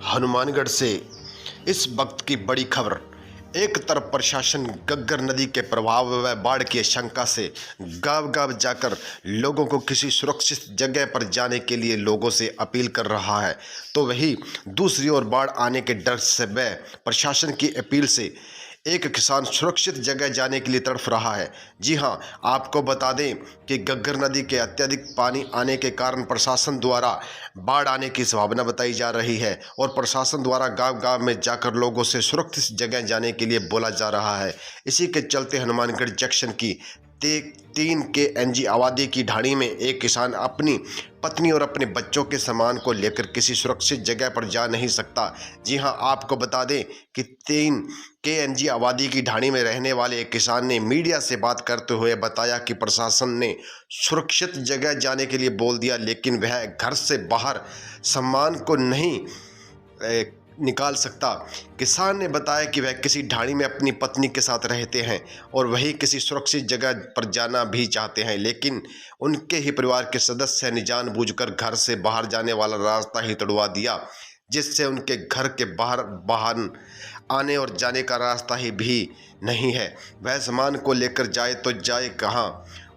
हनुमानगढ़ से इस वक्त की बड़ी खबर। एक तरफ प्रशासन गग्गर नदी के प्रभाव व बाढ़ की आशंका से गांव गांव जाकर लोगों को किसी सुरक्षित जगह पर जाने के लिए लोगों से अपील कर रहा है, तो वहीं दूसरी ओर बाढ़ आने के डर से व प्रशासन की अपील से एक किसान सुरक्षित जगह जाने के लिए तड़फ रहा है। जी हां, आपको बता दें कि गग्गर नदी के अत्यधिक पानी आने के कारण प्रशासन द्वारा बाढ़ आने की संभावना बताई जा रही है और प्रशासन द्वारा गांव गांव में जाकर लोगों से सुरक्षित जगह जाने के लिए बोला जा रहा है। इसी के चलते हनुमानगढ़ जंक्शन की 3 KNG आबादी की ढाणी में एक किसान अपनी पत्नी और अपने बच्चों के सामान को लेकर किसी सुरक्षित जगह पर जा नहीं सकता। जी हां, आपको बता दें कि 3 KNG आबादी की ढाणी में रहने वाले एक किसान ने मीडिया से बात करते हुए बताया कि प्रशासन ने सुरक्षित जगह जाने के लिए बोल दिया, लेकिन वह घर से बाहर सामान को नहीं निकाल सकता। किसान ने बताया कि वह किसी ढाणी में अपनी पत्नी के साथ रहते हैं और वही किसी सुरक्षित जगह पर जाना भी चाहते हैं, लेकिन उनके ही परिवार के सदस्य ने जानबूझकर घर से बाहर जाने वाला रास्ता ही तोड़वा दिया, जिससे उनके घर के बाहर वाहन आने और जाने का रास्ता ही भी नहीं है। वह सामान को लेकर जाए तो जाए कहाँ।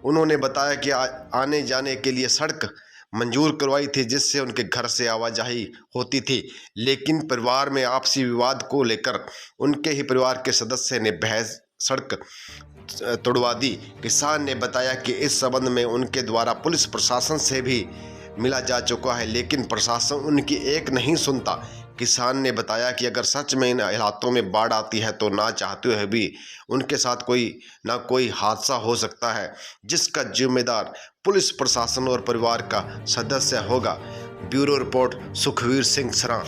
उन्होंने बताया कि आने जाने के लिए सड़क मंजूर करवाई थी, जिससे उनके घर से आवाजाही होती थी, लेकिन परिवार में आपसी विवाद को लेकर उनके ही परिवार के सदस्य ने बहस सड़क तोड़वा दी। किसान ने बताया कि इस संबंध में उनके द्वारा पुलिस प्रशासन से भी मिला जा चुका है, लेकिन प्रशासन उनकी एक नहीं सुनता। किसान ने बताया कि अगर सच में इन इलाकों में बाढ़ आती है तो ना चाहते हुए भी उनके साथ कोई हादसा हो सकता है, जिसका जिम्मेदार पुलिस प्रशासन और परिवार का सदस्य होगा। ब्यूरो रिपोर्ट, सुखवीर सिंह सरा।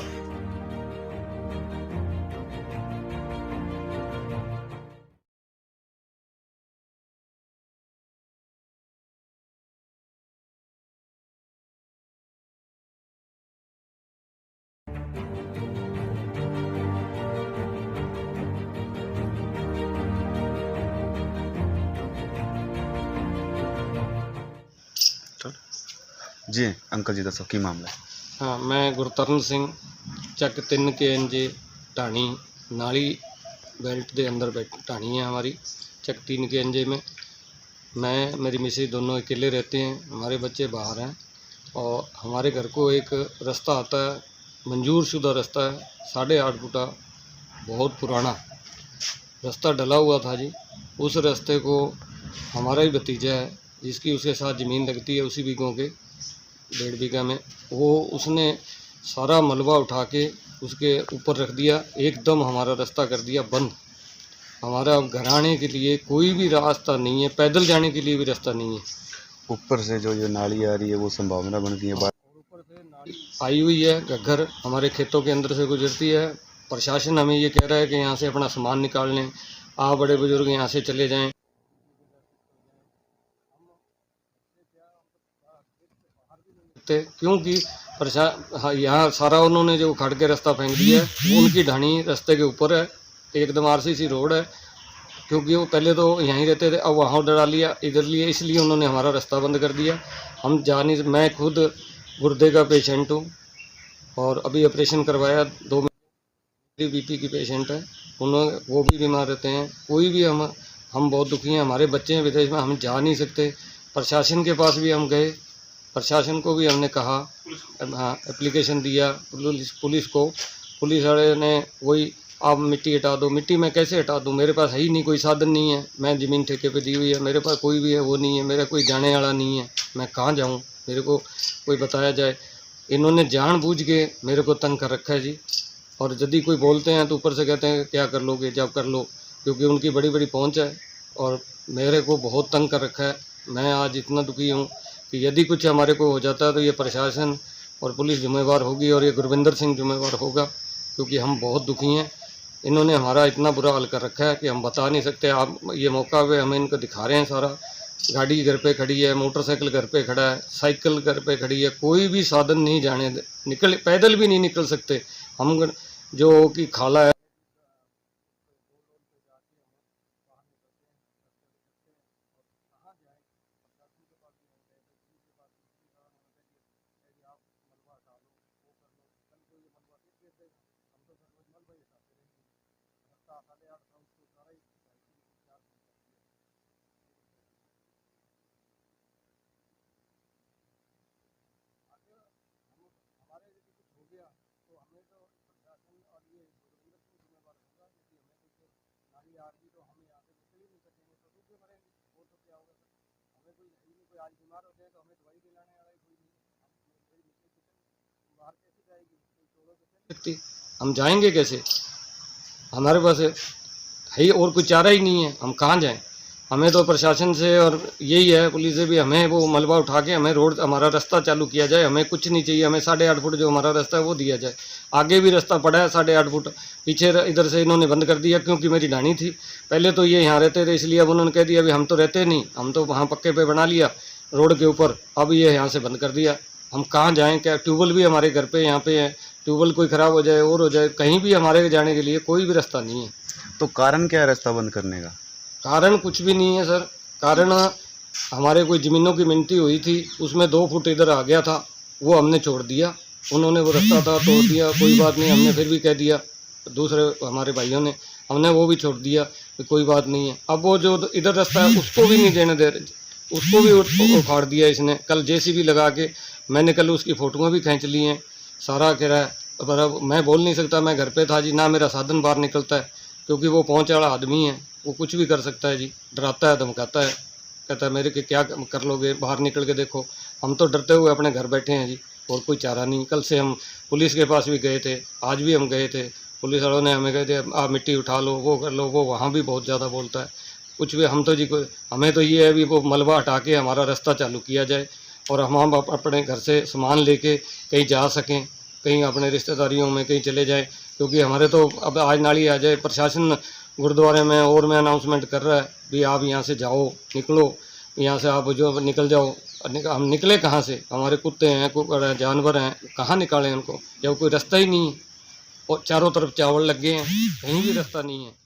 जी अंकल जी दसो की मामला है। हाँ, मैं गुरतਰਨ सिंह चक 3 KNG ढाणी नाली बेल्ट के अंदर ढाणी है हमारी चक 3 KNG में। मैं मेरी मिसेज दोनों अकेले रहते हैं, हमारे बच्चे बाहर हैं और हमारे घर को एक रास्ता आता है, मंजूर शुदा रास्ता है, 8.5 फुटा बहुत पुराना रास्ता डला हुआ था जी। उस रास्ते को हमारा ही भतीजा है जिसकी उसके साथ ज़मीन लगती है, उसी बीघों के 1.5 बीघा में, वो उसने सारा मलबा उठा के उसके ऊपर रख दिया, एकदम हमारा रास्ता कर दिया बंद। हमारा अब घर आने के लिए कोई भी रास्ता नहीं है, पैदल जाने के लिए भी रास्ता नहीं है। ऊपर से जो ये नाली आ रही है वो संभावना बनती है ऊपर से नाली आई हुई है, घग्गर हमारे खेतों के अंदर से गुजरती है। प्रशासन हमें ये कह रहा है कि यहाँ से अपना सामान निकाल लें, आप बड़े बुजुर्ग यहाँ से चले जाएं। क्योंकि यहाँ सारा उन्होंने जो उखाड़ के रास्ता फेंक दिया है, उनकी ढाणी रास्ते के ऊपर है, एकदम RCC रोड है। क्योंकि वो पहले तो यहीं रहते थे, अब वहाँ उधर लिया इधर लिए, इसलिए उन्होंने हमारा रास्ता बंद कर दिया। हम जा नहीं, मैं खुद गुर्दे का पेशेंट हूँ और अभी ऑपरेशन करवाया, 2 BP की पेशेंट है, उन्होंने वो भी बीमार रहते हैं। कोई भी हम बहुत दुखी हैं, हमारे बच्चे हैं विदेश में, हम जा नहीं सकते। प्रशासन के पास भी हम गए, प्रशासन को भी हमने कहा, हाँ एप्लीकेशन दिया पुलिस को। पुलिस वाले ने वही आप मिट्टी हटा दो। मिट्टी मैं कैसे हटा दूँ, मेरे पास है ही नहीं, कोई साधन नहीं है, मैं ज़मीन ठेके पे दी हुई है, मेरे पास कोई भी है वो नहीं है, मेरा कोई जाने वाला नहीं है, मैं कहाँ जाऊँ, मेरे को कोई बताया जाए। इन्होंने जानबूझ के मेरे को तंग कर रखा है जी। और यदि कोई बोलते हैं तो ऊपर से कहते हैं क्या कर लोगे, जब कर लो, क्योंकि उनकी बड़ी बड़ी पहुंच है और मेरे को बहुत तंग कर रखा है। मैं आज इतना दुखी हूँ कि यदि कुछ हमारे को हो जाता है तो ये प्रशासन और पुलिस जिम्मेवार होगी और ये गुरविंदर सिंह जिम्मेवार होगा, क्योंकि हम बहुत दुखी हैं। इन्होंने हमारा इतना बुरा हाल कर रखा है कि हम बता नहीं सकते। आप ये मौका पे हमें इनको दिखा रहे हैं सारा, गाड़ी घर पे खड़ी है, मोटरसाइकिल घर पे खड़ा है, साइकिल घर पे खड़ी है, कोई भी साधन नहीं जाने निकल, पैदल भी नहीं निकल सकते हम। जो कि खाला है सकती, हम जाएंगे कैसे? हमारे पास है ही और कोई चारा ही नहीं है, हम कहाँ जाएं? हमें तो प्रशासन से और यही है पुलिस से भी हमें वो मलबा उठा के हमें रोड हमारा रास्ता चालू किया जाए। हमें कुछ नहीं चाहिए, हमें 8.5 फुट जो हमारा रास्ता है वो दिया जाए। आगे भी रास्ता पड़ा है 8.5 फुट, पीछे इधर से इन्होंने बंद कर दिया क्योंकि मेरी ढाणी थी। पहले तो ये यहाँ रहते थे इसलिए अब उन्होंने कह दिया अभी हम तो रहते नहीं, हम तो वहाँ पक्के पे बना लिया रोड के ऊपर, अब ये यहाँ से बंद कर दिया। हम कहाँ जाएँ? क्या ट्यूबवेल भी हमारे घर पे यहाँ पे है, ट्यूबवेल कोई ख़राब हो जाए और हो जाए, कहीं भी हमारे जाने के लिए कोई भी रास्ता नहीं है। तो कारण क्या है रास्ता बंद करने का? कारण कुछ भी नहीं है सर, कारण हमारे कोई ज़मीनों की मिनती हुई थी, उसमें 2 फुट इधर आ गया था, वो हमने छोड़ दिया। उन्होंने वो रास्ता था तोड़ दिया, कोई बात नहीं, हमने फिर भी कह दिया दूसरे हमारे भाइयों ने, हमने वो भी छोड़ दिया कि कोई बात नहीं है। अब वो जो इधर रास्ता है उसको भी नहीं देने दे रहे, उसको भी उखाड़ दिया इसने। कल जेसीबी लगा के, मैंने कल उसकी फ़ोटोएँ भी खींच ली हैं, सारा कह रहा है, पर अब मैं बोल नहीं सकता, मैं घर पे था जी, ना मेरा साधन बाहर निकलता है क्योंकि वो पहुँच वाला आदमी है, वो कुछ भी कर सकता है जी, डराता है, धमकाता है, कहता है मेरे के क्या कर लोगे, बाहर निकल के देखो। हम तो डरते हुए अपने घर बैठे हैं जी, और कोई चारा नहीं। कल से हम पुलिस के पास भी गए थे, आज भी हम गए थे, पुलिस वालों ने हमें कहते आप मिट्टी उठा लो, वो कर लो, वो वहाँ भी बहुत ज़्यादा बोलता है। कुछ भी हम तो जी हमें तो ये है भी वो मलबा हटा के हमारा रास्ता चालू किया जाए और हम अपने घर से सामान लेके कहीं जा सकें, कहीं अपने रिश्तेदारियों में कहीं चले जाएं, क्योंकि हमारे तो अब आज नाली आ जाए। प्रशासन गुरुद्वारे में और में अनाउंसमेंट कर रहा है भी आप यहाँ से जाओ, निकलो यहाँ से, आप जो निकल जाओ। हम निकले कहाँ से? हमारे कुत्ते हैं, कुकर हैं, जानवर हैं, कहाँ निकालें उनको जब कोई रास्ता ही नहीं है और चारों तरफ चावल लग गए हैं, कहीं भी रास्ता नहीं है।